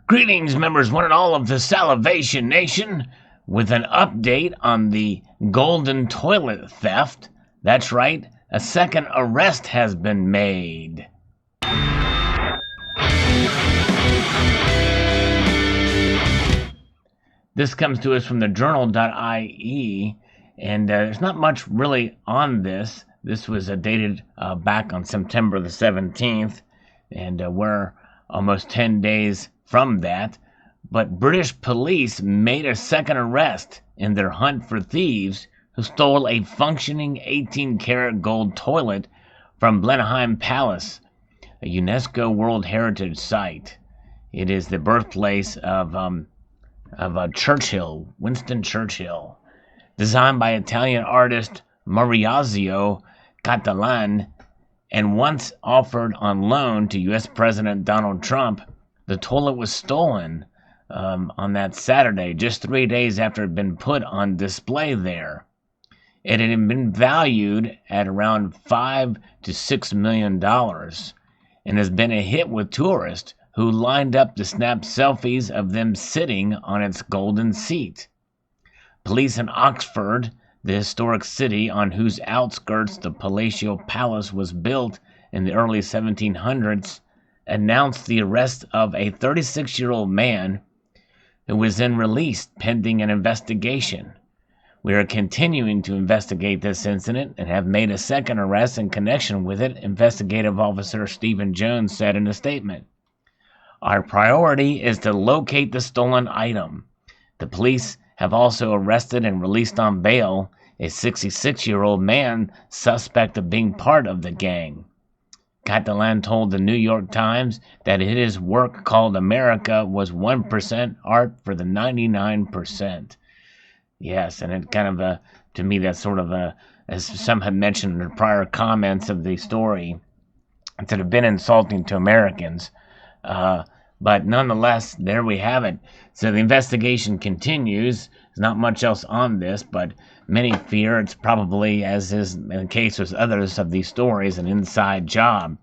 Greetings, members one and all of the Salivation Nation, with an update on the golden toilet theft. That's right, a second arrest has been made. This comes to us from the journal.ie, and there's not much really on this. This was dated back on September the 17th, and we're almost 10 days from that. But British police made a second arrest in their hunt for thieves who stole a functioning 18-karat gold toilet from Blenheim Palace, a UNESCO World Heritage Site. It is the birthplace of Churchill, Winston Churchill. Designed by Italian artist Maurizio Cattelan and once offered on loan to U.S. President Donald Trump, the toilet was stolen on that Saturday, just 3 days after it had been put on display there. It had been valued at around $5 to $6 million and has been a hit with tourists who lined up to snap selfies of them sitting on its golden seat. Police in Oxford, the historic city on whose outskirts the palatial palace was built in the early 1700s, announced the arrest of a 36-year-old man who was then released pending an investigation. We are continuing to investigate this incident and have made a second arrest in connection with it, Investigative Officer Stephen Jones said in a statement. Our priority is to locate the stolen item. The police have also arrested and released on bail a 66-year-old man suspect of being part of the gang. Catalan told the New York Times that his work called America was 1% art for the 99%. Yes, and it kind of, to me, that's sort of as some had mentioned in their prior comments of the story, it have been insulting to Americans. But nonetheless, there we have it. So the investigation continues. There's not much else on this, but many fear it's probably, as is in the case with others of these stories, an inside job.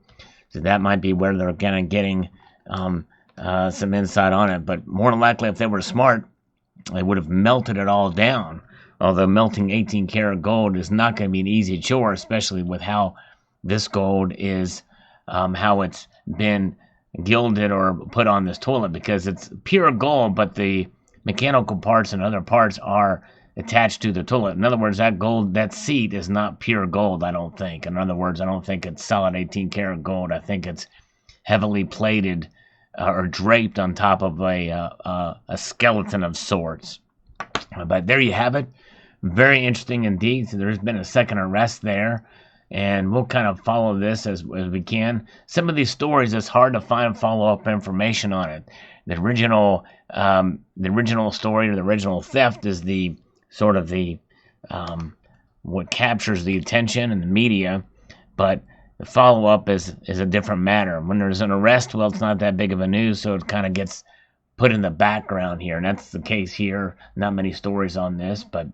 So that might be where they're kind of getting some insight on it. But more than likely, if they were smart, they would have melted it all down. Although melting 18-karat gold is not going to be an easy chore, especially with how this gold is, how it's been gilded or put on this toilet, because it's pure gold, but the mechanical parts and other parts are attached to the toilet. In other words, that gold, that seat is not pure gold, I don't think. In other words, I don't think it's solid 18-karat gold. I think it's heavily plated or draped on top of a skeleton of sorts. But there you have it. Very interesting indeed. So there's been a second arrest there, and we'll kind of follow this as we can. Some of these stories, it's hard to find follow-up information on it. The original story, or the original theft, is the sort of the what captures the attention and the media, but the follow-up is a different matter. When there's an arrest, well, it's not that big of a news, so it kind of gets put in the background here, and that's the case here. Not many stories on this, but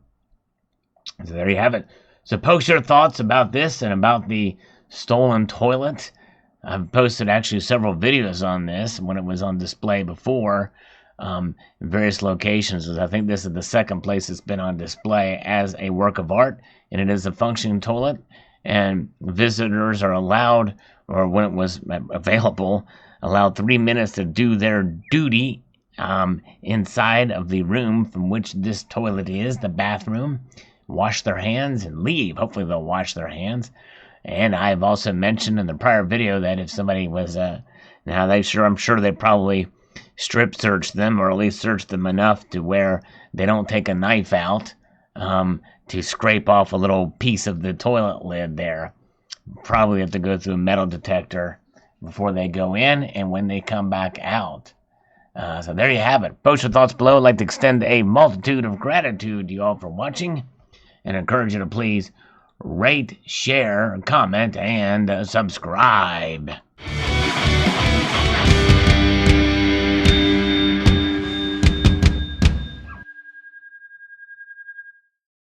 so there you have it. So post your thoughts about this and about the stolen toilet. I've posted actually several videos on this when it was on display before in various locations. I think this is the second place it's been on display as a work of art, and it is a functioning toilet. And visitors are allowed, or when it was available, allowed 3 minutes to do their duty inside of the room from which this toilet is, the bathroom, wash their hands and leave. Hopefully they'll wash their hands. And I've also mentioned in the prior video that if somebody was, I'm sure they probably strip searched them, or at least searched them enough to where they don't take a knife out to scrape off a little piece of the toilet lid there. Probably have to go through a metal detector before they go in and when they come back out. So there you have it. Post your thoughts below. I'd like to extend a multitude of gratitude to you all for watching, and encourage you to please rate, share, comment, and subscribe.